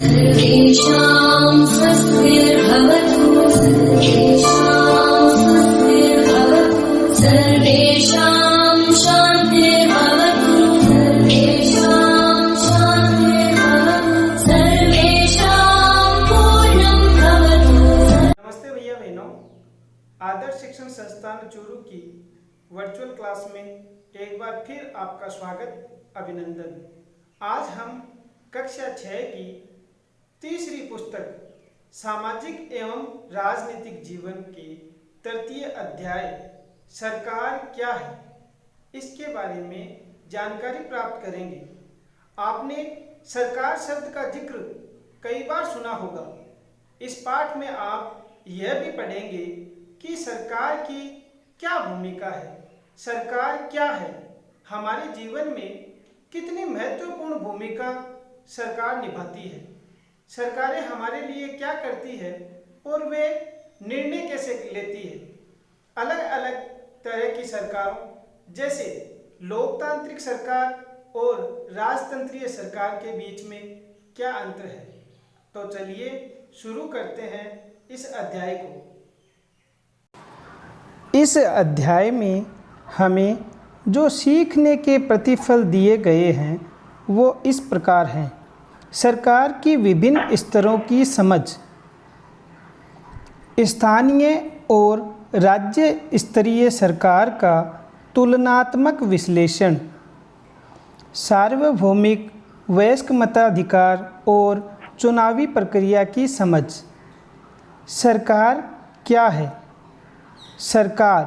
सर्वेषां स्वस्तिर्भवतु सर्वेषां शान्तिर्भवतु सर्वेषां पूर्णं भवतु। नमस्ते भैया बहनों, आदर्श शिक्षण संस्थान चूरू की वर्चुअल क्लास में एक बार फिर आपका स्वागत, अभिनंदन। आज हम कक्षा 6 की तीसरी पुस्तक सामाजिक एवं राजनीतिक जीवन के तृतीय अध्याय सरकार क्या है, इसके बारे में जानकारी प्राप्त करेंगे। आपने सरकार शब्द का जिक्र कई बार सुना होगा। इस पाठ में आप यह भी पढ़ेंगे कि सरकार की क्या भूमिका है, सरकार क्या है, हमारे जीवन में कितनी महत्वपूर्ण भूमिका सरकार निभाती है, सरकारें हमारे लिए क्या करती है और वे निर्णय कैसे लेती है। अलग अलग तरह की सरकारों जैसे लोकतांत्रिक सरकार और राजतंत्रीय सरकार के बीच में क्या अंतर है। तो चलिए शुरू करते हैं इस अध्याय को। इस अध्याय में हमें जो सीखने के प्रतिफल दिए गए हैं वो इस प्रकार हैं। सरकार की विभिन्न स्तरों की समझ, स्थानीय और राज्य स्तरीय सरकार का तुलनात्मक विश्लेषण, सार्वभौमिक वयस्क मताधिकार और चुनावी प्रक्रिया की समझ। सरकार क्या है? सरकार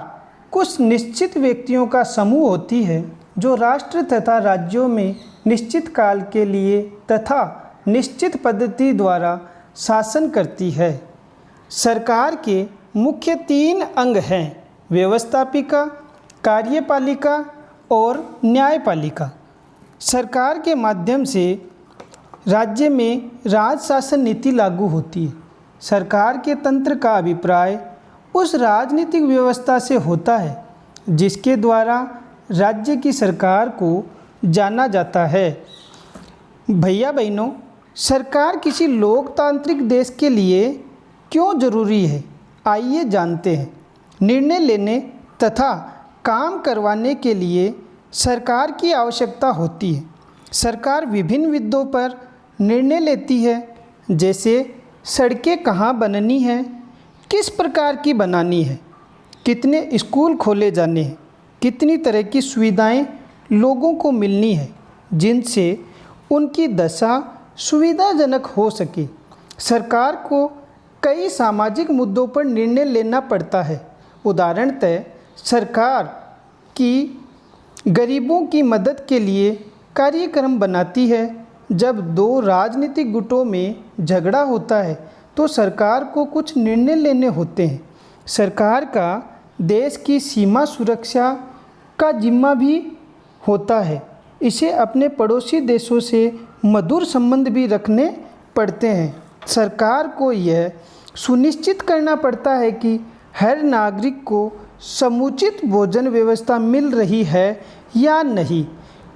कुछ निश्चित व्यक्तियों का समूह होती है जो राष्ट्र तथा राज्यों में निश्चित काल के लिए तथा निश्चित पद्धति द्वारा शासन करती है। सरकार के मुख्य 3 अंग हैं: व्यवस्थापिका, कार्यपालिका और न्यायपालिका। सरकार के माध्यम से राज्य में राज शासन नीति लागू होती है। सरकार के तंत्र का अभिप्राय उस राजनीतिक व्यवस्था से होता है जिसके द्वारा राज्य की सरकार को जाना जाता है। भैया बहनों, सरकार किसी लोकतांत्रिक देश के लिए क्यों जरूरी है, आइए जानते हैं। निर्णय लेने तथा काम करवाने के लिए सरकार की आवश्यकता होती है। सरकार विभिन्न मुद्दों पर निर्णय लेती है, जैसे सड़कें कहाँ बननी हैं, किस प्रकार की बनानी है, कितने स्कूल खोले जाने हैं, कितनी तरह की सुविधाएं लोगों को मिलनी है जिनसे उनकी दशा सुविधाजनक हो सके। सरकार को कई सामाजिक मुद्दों पर निर्णय लेना पड़ता है। उदाहरणतः सरकार की गरीबों की मदद के लिए कार्यक्रम बनाती है। जब 2 राजनीतिक गुटों में झगड़ा होता है तो सरकार को कुछ निर्णय लेने होते हैं। सरकार का देश की सीमा सुरक्षा का जिम्मा भी होता है। इसे अपने पड़ोसी देशों से मधुर संबंध भी रखने पड़ते हैं। सरकार को यह सुनिश्चित करना पड़ता है कि हर नागरिक को समुचित भोजन व्यवस्था मिल रही है या नहीं।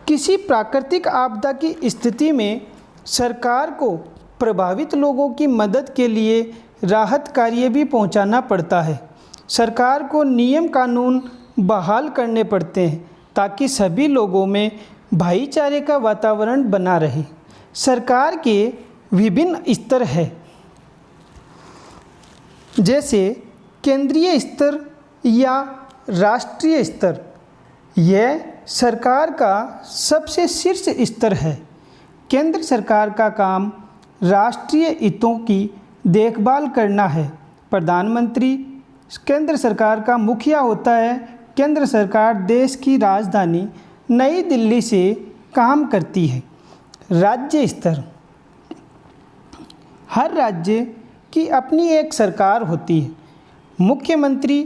किसी प्राकृतिक आपदा की स्थिति में सरकार को प्रभावित लोगों की मदद के लिए राहत कार्य भी पहुंचाना पड़ता है। सरकार को नियम कानून बहाल करने पड़ते हैं ताकि सभी लोगों में भाईचारे का वातावरण बना रहे। सरकार के विभिन्न स्तर हैं, जैसे केंद्रीय स्तर या राष्ट्रीय स्तर। यह सरकार का सबसे शीर्ष स्तर है। केंद्र सरकार का काम राष्ट्रीय हितों की देखभाल करना है। प्रधानमंत्री केंद्र सरकार का मुखिया होता है। केंद्र सरकार देश की राजधानी नई दिल्ली से काम करती है। राज्य स्तर, हर राज्य की अपनी एक सरकार होती है। मुख्यमंत्री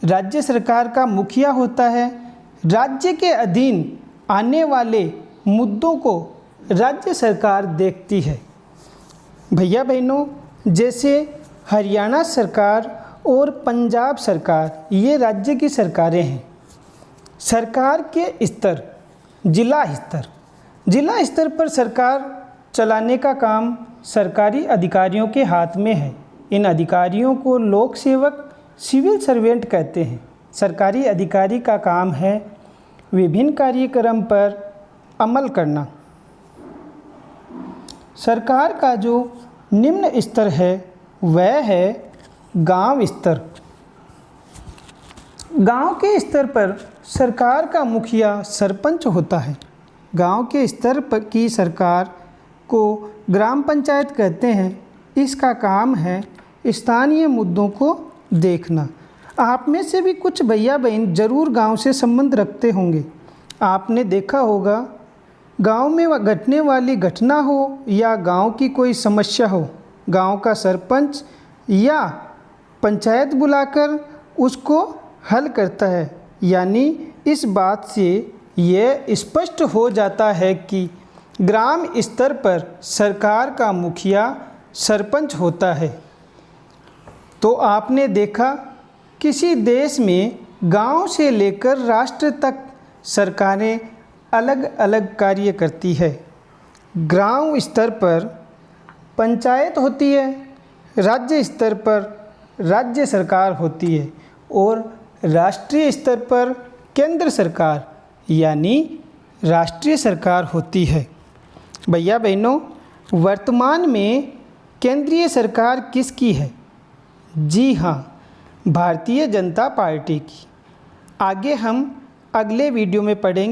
राज्य सरकार का मुखिया होता है। राज्य के अधीन आने वाले मुद्दों को राज्य सरकार देखती है। भैया बहनों, जैसे हरियाणा सरकार और पंजाब सरकार, ये राज्य की सरकारें हैं। सरकार के स्तर, जिला स्तर पर सरकार चलाने का काम सरकारी अधिकारियों के हाथ में है। इन अधिकारियों को लोक सेवक सिविल सर्वेंट कहते हैं। सरकारी अधिकारी का काम है विभिन्न कार्यक्रम पर अमल करना। सरकार का जो निम्न स्तर है वह है गांव स्तर। गांव के स्तर पर सरकार का मुखिया सरपंच होता है। गांव के स्तर पर की सरकार को ग्राम पंचायत कहते हैं। इसका काम है स्थानीय मुद्दों को देखना। आप में से भी कुछ भैया बहन जरूर गांव से संबंध रखते होंगे। आपने देखा होगा गांव में घटने वाली घटना हो या गांव की कोई समस्या हो, गांव का सरपंच या पंचायत बुलाकर उसको हल करता है। यानी इस बात से यह स्पष्ट हो जाता है कि ग्राम स्तर पर सरकार का मुखिया सरपंच होता है। तो आपने देखा किसी देश में गांव से लेकर राष्ट्र तक सरकारें अलग अलग कार्य करती है। ग्राम स्तर पर पंचायत होती है, राज्य स्तर पर राज्य सरकार होती है और राष्ट्रीय स्तर पर केंद्र सरकार यानी राष्ट्रीय सरकार होती है। भैया बहनों, वर्तमान में केंद्रीय सरकार किसकी है? जी हाँ, भारतीय जनता पार्टी की। आगे हम अगले वीडियो में पढ़ेंगे।